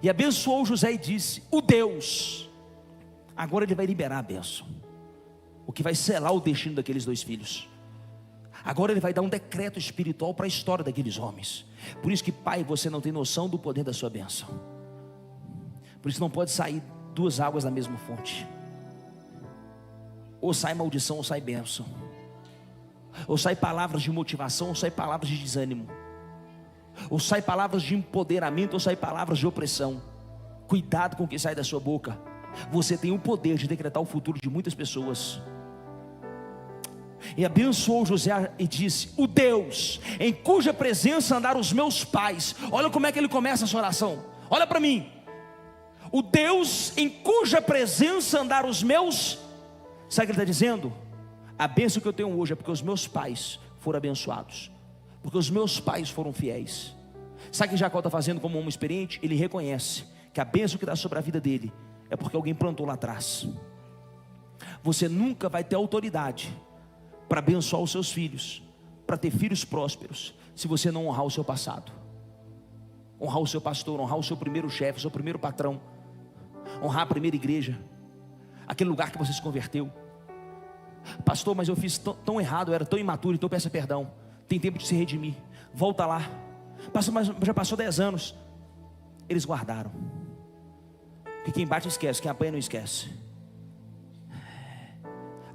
[SPEAKER 1] E abençoou José e disse: o Deus, agora ele vai liberar a bênção, o que vai selar o destino daqueles dois filhos. Agora ele vai dar um decreto espiritual para a história daqueles homens. Por isso que, pai, você não tem noção do poder da sua bênção. Por isso não pode sair duas águas da mesma fonte. Ou sai maldição ou sai bênção. Ou sai palavras de motivação ou sai palavras de desânimo. Ou sai palavras de empoderamento ou sai palavras de opressão. Cuidado com o que sai da sua boca. Você tem o poder de decretar o futuro de muitas pessoas. E abençoou José e disse: o Deus em cuja presença andaram os meus pais. Olha como é que ele começa essa oração. Olha para mim. O Deus em cuja presença andaram os meus. Sabe o que ele está dizendo? A bênção que eu tenho hoje é porque os meus pais foram abençoados, porque os meus pais foram fiéis. Sabe o que Jacó está fazendo como homem experiente? Ele reconhece que a bênção que dá sobre a vida dele é porque alguém plantou lá atrás. Você nunca vai ter autoridade para abençoar os seus filhos, para ter filhos prósperos, se você não honrar o seu passado. Honrar o seu pastor, honrar o seu primeiro chefe, o seu primeiro patrão, honrar a primeira igreja, aquele lugar que você se converteu. Pastor, mas eu fiz tão errado, eu era tão imaturo, então peça perdão. Tem tempo de se redimir, volta lá. Pastor, mas já passou 10 anos. Eles guardaram, porque quem bate esquece, quem apanha não esquece.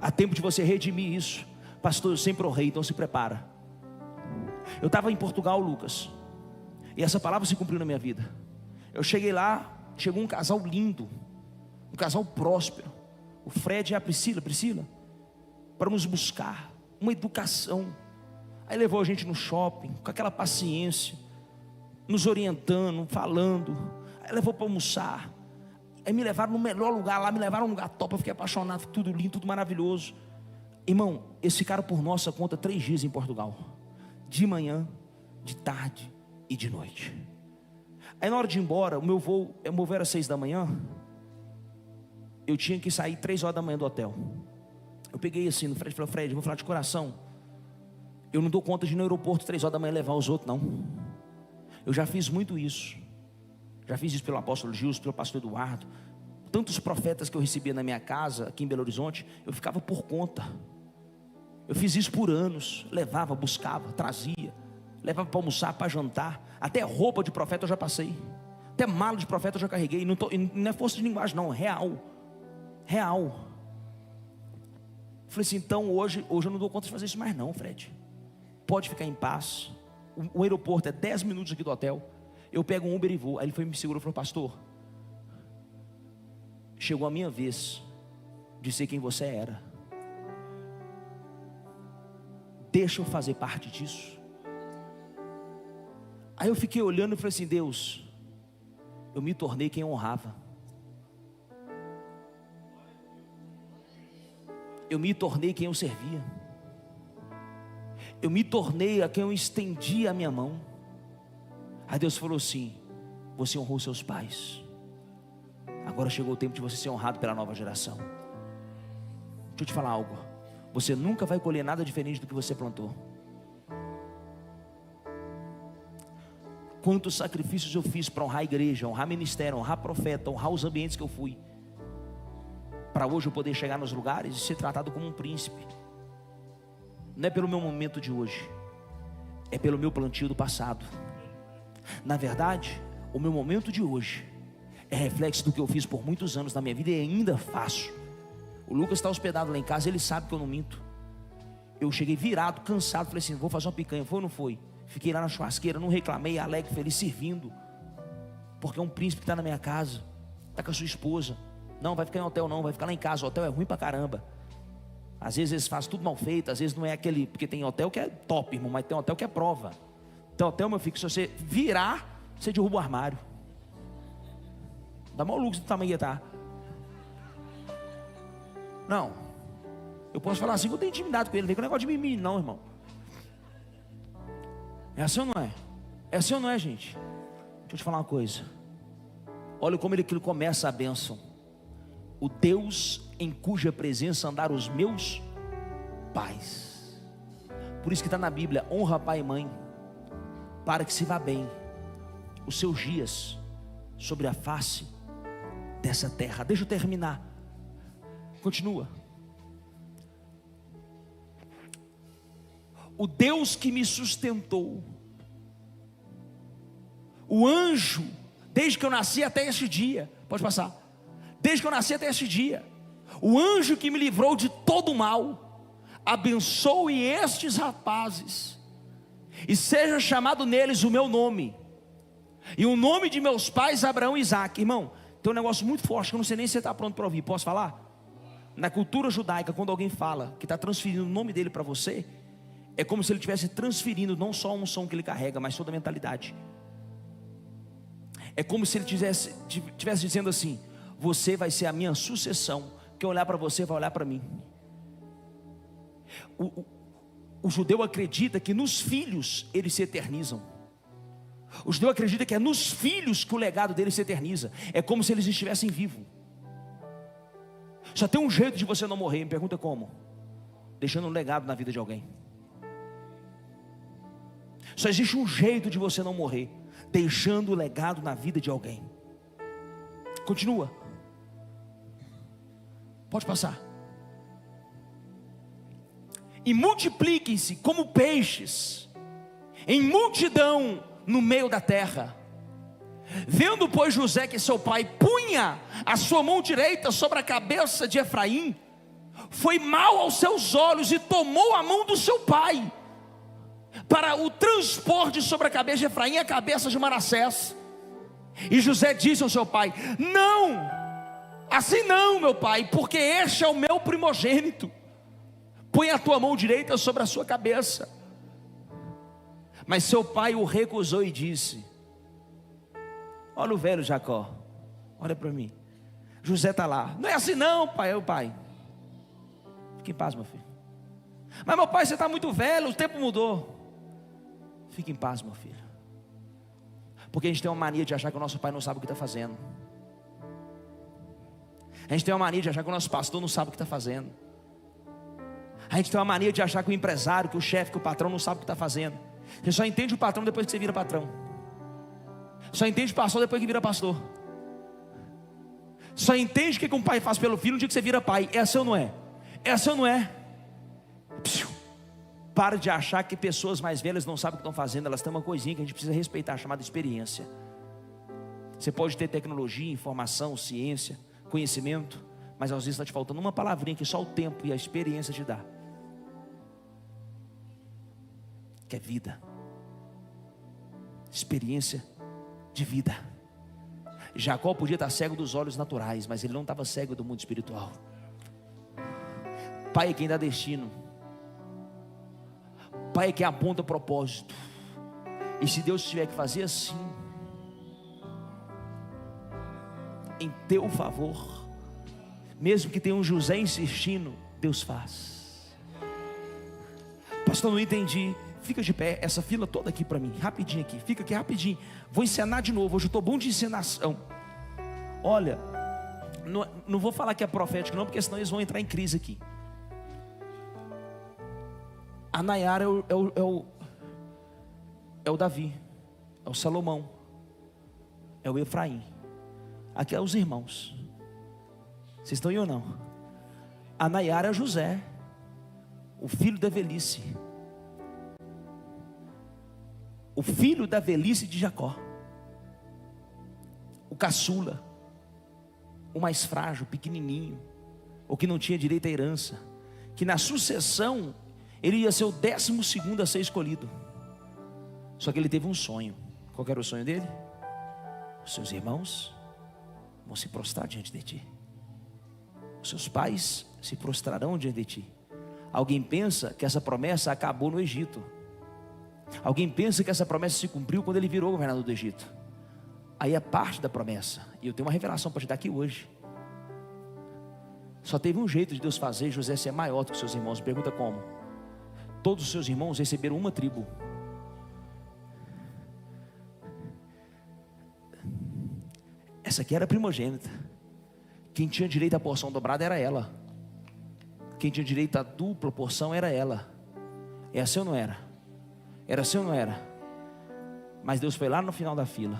[SPEAKER 1] Há tempo de você redimir isso. Pastor, eu sempre honrei, então se prepara. Eu estava em Portugal, Lucas, e essa palavra se cumpriu na minha vida. Eu cheguei lá, chegou um casal lindo, um casal próspero, o Fred e a Priscila, para nos buscar, uma educação. Aí levou a gente no shopping, com aquela paciência, nos orientando, falando. Aí levou para almoçar. Aí me levaram no melhor lugar lá, me levaram num lugar top. Eu fiquei apaixonado, tudo lindo, tudo maravilhoso. Irmão, eles ficaram por nossa conta 3 dias em Portugal, de manhã, de tarde e de noite. Aí na hora de ir embora, o meu voo era 6 da manhã. Eu tinha que sair 3 horas da manhã do hotel. Eu peguei assim no Fred e falei: Fred, eu vou falar de coração, eu não dou conta de ir no aeroporto 3 horas da manhã levar os outros, não. Eu já fiz muito isso. Já fiz isso pelo apóstolo Gilson, pelo pastor Eduardo. Tantos profetas que eu recebia na minha casa, aqui em Belo Horizonte, eu ficava por conta. Eu fiz isso por anos. Levava, buscava, trazia. Levava para almoçar, para jantar. Até roupa de profeta eu já passei. Até mala de profeta eu já carreguei. Não é força de linguagem não, real. Falei assim, então hoje eu não dou conta de fazer isso mais não, Fred. Pode ficar em paz. O aeroporto é 10 minutos aqui do hotel. Eu pego um Uber e vou. Aí ele foi me segurou e falou: pastor, chegou a minha vez de ser quem você era. Deixa eu fazer parte disso. Aí eu fiquei olhando e falei assim: Deus, eu me tornei quem honrava. eu me tornei quem eu servia. Eu me tornei a quem eu estendia a minha mão. Aí Deus falou assim: você honrou seus pais, agora chegou o tempo de você ser honrado pela nova geração. Deixa eu te falar algo: você nunca vai colher nada diferente do que você plantou. Quantos sacrifícios eu fiz para honrar a igreja, honrar ministério, honrar profeta, honrar os ambientes que eu fui, para hoje eu poder chegar nos lugares e ser tratado como um príncipe. Não é pelo meu momento de hoje, é pelo meu plantio do passado. Na verdade, o meu momento de hoje é reflexo do que eu fiz por muitos anos na minha vida e ainda faço. O Lucas está hospedado lá em casa, ele sabe que eu não minto. Eu cheguei virado, cansado, falei assim: vou fazer uma picanha, foi ou não foi? Fiquei lá na churrasqueira, não reclamei, alegre, feliz, servindo. Porque é um príncipe que está na minha casa, está com a sua esposa. Não, vai ficar em hotel não, vai ficar lá em casa. O hotel é ruim pra caramba. Às vezes eles fazem tudo mal feito, às vezes não é aquele... Porque tem hotel que é top, irmão, mas tem hotel que é prova. Então hotel, meu filho, se você virar, você derruba o armário. Dá mau luxo do tamanho que tá. Não, eu posso falar assim que eu tenho intimidade com ele, não vem com negócio de mimimi não, irmão. É assim ou não é? É assim ou não é, gente? Deixa eu te falar uma coisa. Olha como ele começa a bênção: o Deus em cuja presença andaram os meus pais. Por isso que está na Bíblia: honra pai e mãe, para que se vá bem os seus dias sobre a face dessa terra. Deixa eu terminar. Continua. O Deus que me sustentou, o anjo, desde que eu nasci até este dia, pode passar, desde que eu nasci até este dia, o anjo que me livrou de todo o mal, abençoe estes rapazes, e seja chamado neles o meu nome, e o nome de meus pais Abraão e Isaque. Irmão, tem um negócio muito forte que eu não sei nem se você está pronto para ouvir. Posso falar? Na cultura judaica, quando alguém fala que está transferindo o nome dele para você, é como se ele estivesse transferindo não só a unção que ele carrega, mas toda a mentalidade. É como se ele estivesse dizendo assim: você vai ser a minha sucessão. Quem olhar para você vai olhar para mim. O judeu acredita que nos filhos eles se eternizam. O judeu acredita que é nos filhos que o legado deles se eterniza. É como se eles estivessem vivos. Só tem um jeito de você não morrer. Me pergunta como? Deixando um legado na vida de alguém. Só existe um jeito de você não morrer: deixando o legado na vida de alguém. Continua. Pode passar. E multipliquem-se como peixes em multidão no meio da terra. Vendo, pois, José que seu pai punha a sua mão direita sobre a cabeça de Efraim, foi mal aos seus olhos e tomou a mão do seu pai para o transpor de sobre a cabeça de Efraim a cabeça de Manassés. E José disse ao seu pai: não, assim não, meu pai, porque este é o meu primogênito. Põe a tua mão direita sobre a sua cabeça. Mas seu pai o recusou e disse: olha o velho Jacó, olha para mim. José está lá: não é assim não, pai. O pai: fique em paz, meu filho. Mas meu pai, você está muito velho, o tempo mudou. Fique em paz, meu filho. Porque a gente tem uma mania de achar que o nosso pai não sabe o que está fazendo. A gente tem uma mania de achar que o nosso pastor não sabe o que está fazendo. A gente tem uma mania de achar que o empresário, que o chefe, que o patrão não sabe o que está fazendo. Você só entende o patrão depois que você vira patrão. Só entende o pastor depois que vira pastor. Só entende o que um pai faz pelo filho no dia que você vira pai. É assim ou não é? É assim ou não é? Para de achar que pessoas mais velhas não sabem o que estão fazendo. Elas têm uma coisinha que a gente precisa respeitar, chamada experiência. Você pode ter tecnologia, informação, ciência, conhecimento, mas às vezes está te faltando uma palavrinha que só o tempo e a experiência te dá, que é vida. Experiência de vida. Jacó podia estar cego dos olhos naturais, mas ele não estava cego do mundo espiritual. Pai é quem dá destino. Pai é quem aponta propósito. E se Deus tiver que fazer assim, em teu favor, mesmo que tenha um José insistindo, Deus faz. Pastor, não entendi. Fica de pé, essa fila toda aqui para mim, rapidinho aqui, fica aqui rapidinho. Vou encenar de novo, hoje eu estou bom de encenação. Olha, não vou falar que é profético não, porque senão eles vão entrar em crise aqui. A Nayara é o Davi, é o Salomão, é o Efraim. Aqui é os irmãos. Vocês estão aí ou não? A Nayara é José, o filho da velhice, o filho da velhice de Jacó, o caçula, o mais frágil, pequenininho, o que não tinha direito à herança, que na sucessão ele ia ser o 12º a ser escolhido. Só que ele teve um sonho. Qual era o sonho dele? Os seus irmãos vão se prostrar diante de ti, os seus pais se prostrarão diante de ti. Alguém pensa que essa promessa acabou no Egito. Alguém pensa que essa promessa se cumpriu quando ele virou governador do Egito. Aí é parte da promessa. E eu tenho uma revelação para te dar aqui hoje. Só teve um jeito de Deus fazer José ser maior do que seus irmãos. Pergunta como? Todos os seus irmãos receberam uma tribo. Essa aqui era a primogênita. Quem tinha direito à porção dobrada era ela. Quem tinha direito à dupla porção era ela. É assim ou não era? Era assim ou não era? Mas Deus foi lá no final da fila.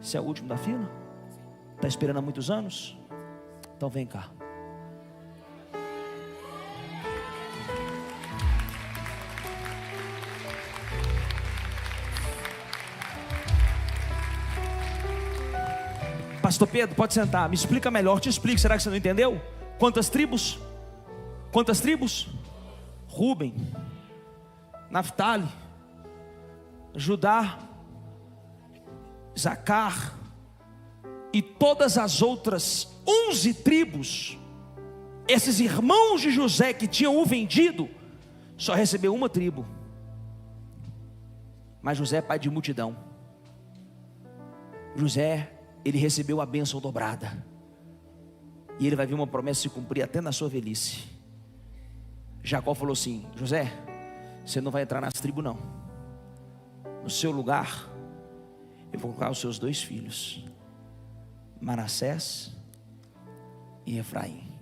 [SPEAKER 1] Você é o último da fila? Está esperando há muitos anos? Então vem cá. Pastor Pedro, pode sentar, me explica melhor, te explico, será que você não entendeu? Quantas tribos? Quantas tribos? Rúben, Naftali, Judá, Zacar e todas as outras 11 tribos. Esses irmãos de José que tinham o vendido, só recebeu uma tribo. Mas José é pai de multidão. José, ele recebeu a bênção dobrada. E ele vai ver uma promessa se cumprir até na sua velhice. Jacó falou assim: José, você não vai entrar nas tribos não. No seu lugar eu vou colocar os seus 2 filhos, Manassés e Efraim.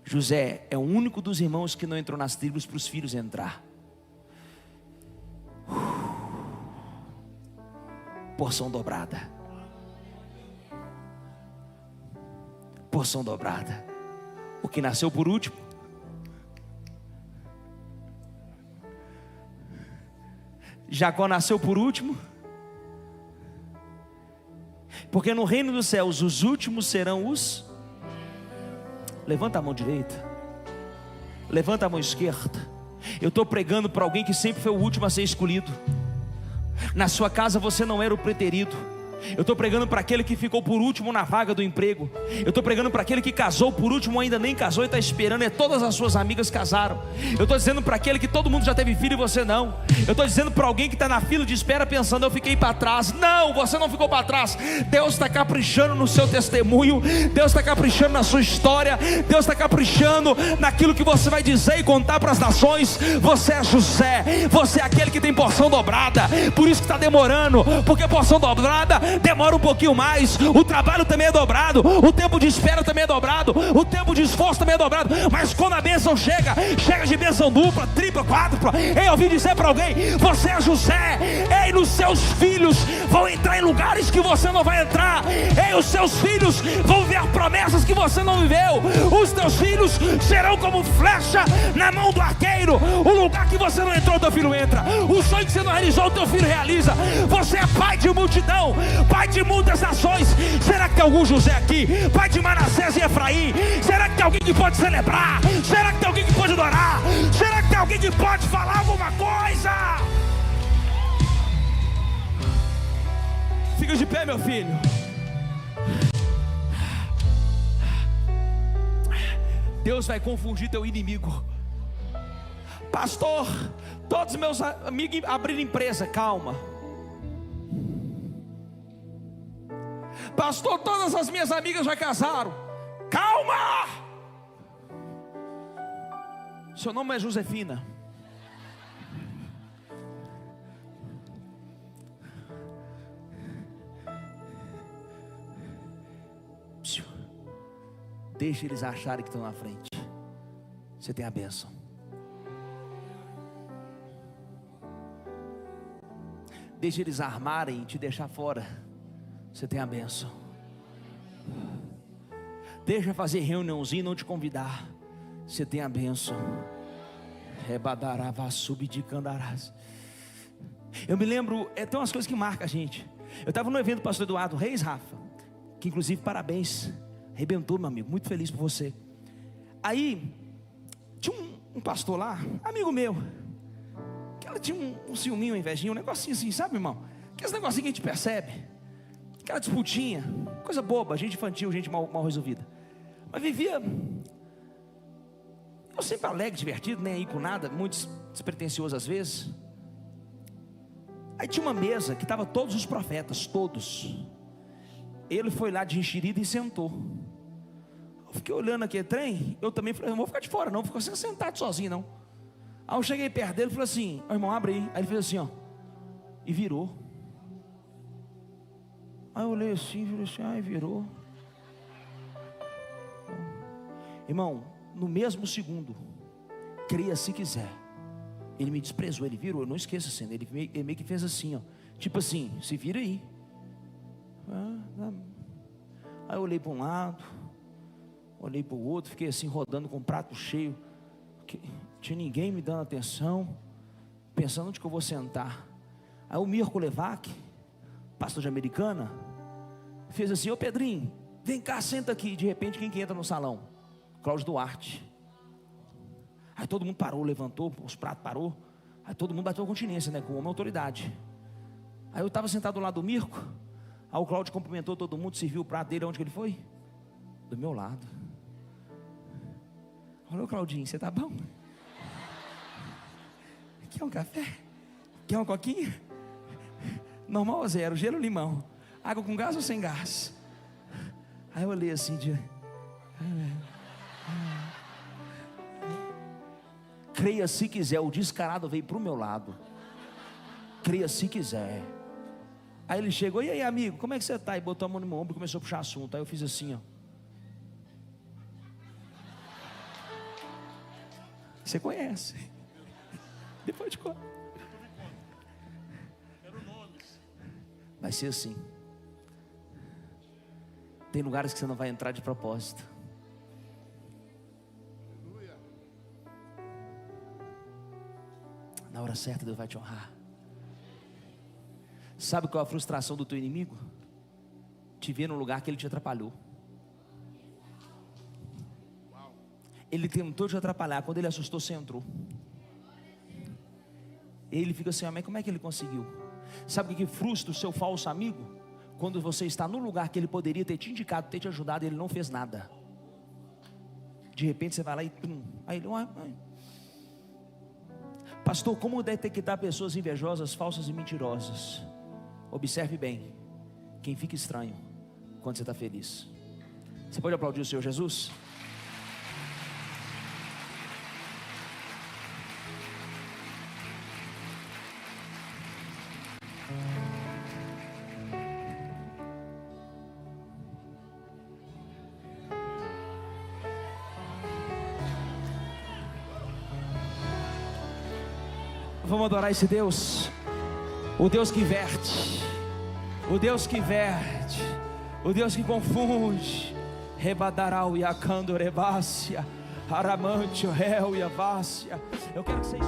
[SPEAKER 1] José é o único dos irmãos que não entrou nas tribos para os filhos entrar. Porção dobrada. Porção dobrada. O que nasceu por último Jacó nasceu por último, porque no reino dos céus os últimos serão os... Levanta a mão direita, levanta a mão esquerda. Eu estou pregando para alguém que sempre foi o último a ser escolhido. Na sua casa você não era o preterido. Eu estou pregando para aquele que ficou por último na vaga do emprego. Eu estou pregando para aquele que casou por último, ainda nem casou e está esperando, todas as suas amigas casaram. Eu estou dizendo para aquele que todo mundo já teve filho e você não. Eu estou dizendo para alguém que está na fila de espera pensando: eu fiquei para trás. Não, você não ficou para trás. Deus está caprichando no seu testemunho. Deus está caprichando na sua história. Deus está caprichando naquilo que você vai dizer e contar para as nações. Você é José, você é aquele que tem porção dobrada. Por isso que está demorando, porque porção dobrada demora um pouquinho mais. O trabalho também é dobrado, o tempo de espera também é dobrado, o tempo de esforço também é dobrado. Mas quando a bênção chega de bênção dupla, tripla, quádrupla. Eu ouvi dizer para alguém: você é José. Ei, os seus filhos vão entrar em lugares que você não vai entrar. Ei, os seus filhos vão ver promessas que você não viveu. Os teus filhos serão como flecha na mão do arqueiro. O lugar que você não entrou, teu filho entra. O sonho que você não realizou, teu filho realiza. Você é pai de multidão, pai de muitas nações. Será que tem algum José aqui? Pai de Manassés e Efraim. Será que tem alguém que pode celebrar? Será que tem alguém que pode adorar? Será que tem alguém que pode falar alguma coisa? Fica de pé, meu filho. Deus vai confundir teu inimigo. Pastor, todos meus amigos abriram empresa. Calma. Pastor, todas as minhas amigas já casaram. Calma. Seu nome é Josefina. Deixa eles acharem que estão na frente. Você tem a bênção. Deixa eles armarem e te deixar fora. Você tem a bênção. Deixa fazer reuniãozinha e não te convidar. Você tem a bênção. Rebadarava subdicandarás. Eu me lembro, tem umas coisas que marcam a gente. Eu estava no evento do pastor Eduardo Reis, Rafa, que inclusive parabéns, arrebentou, meu amigo, muito feliz por você. Aí tinha um pastor lá, amigo meu, que ela tinha um ciúminho, uma invejinha, um negocinho assim, sabe, irmão? Aqueles negocinhos que a gente percebe, aquela disputinha, coisa boba, gente infantil, gente mal resolvida. Mas vivia, eu sempre alegre, divertido, nem aí com nada, muito despretensioso às vezes. Aí tinha uma mesa que estava todos os profetas, todos. Ele foi lá de enxerida e sentou. Eu fiquei olhando aquele trem. Eu também falei, não vou ficar de fora não, vou ficar sentado sozinho não. Aí eu cheguei perto dele e falei assim, irmão, abre aí. Aí ele fez assim, ó, e virou. Aí eu olhei assim, falei assim, ai, virou. Irmão, no mesmo segundo, creia se quiser, ele me desprezou, ele virou, eu não esqueço assim, ele meio que fez assim, ó, tipo assim, se vira aí. Aí eu olhei para um lado, olhei para o outro, fiquei assim rodando com o prato cheio, tinha ninguém me dando atenção, pensando onde que eu vou sentar. Aí o Mirko Levac, pastor de Americana, fez assim, ô Pedrinho, vem cá, senta aqui. De repente quem que entra no salão? Cláudio Duarte. Aí todo mundo parou, levantou, os pratos parou. Aí todo mundo bateu a continência, né, com uma autoridade. Aí eu estava sentado do lado do Mirko. Aí o Cláudio cumprimentou todo mundo, serviu o prato dele. Onde que ele foi? Do meu lado. Olha, Claudinho, você tá bom? Quer um café? Quer um coquinho? Normal ou zero? Gelo ou limão? Água com gás ou sem gás? Aí eu olhei assim de... Creia se quiser, o descarado veio para o meu lado. Creia se quiser. Aí ele chegou, e aí amigo, como é que você está? E botou a mão no meu ombro e começou a puxar assunto. Aí eu fiz assim, ó. Você conhece? Depois de conta. Vai ser assim. Tem lugares que você não vai entrar de propósito. Na hora certa Deus vai te honrar. Sabe qual é a frustração do teu inimigo? Te ver no lugar que ele te atrapalhou. Ele tentou te atrapalhar. Quando ele assustou, você entrou. Ele fica assim, mas como é que ele conseguiu? Sabe o que frustra o seu falso amigo? Quando você está no lugar que ele poderia ter te indicado, ter te ajudado, ele não fez nada. De repente você vai lá e pum. Aí ele, pastor, como detectar pessoas invejosas, falsas e mentirosas? Observe bem, quem fica estranho quando você está feliz. Você pode aplaudir o Senhor Jesus? Vamos adorar esse Deus, o Deus que verte, o Deus que verte, o Deus que confunde. Rebadarau e acando rebácia, aramante, réu e avácia. Eu quero que vocês...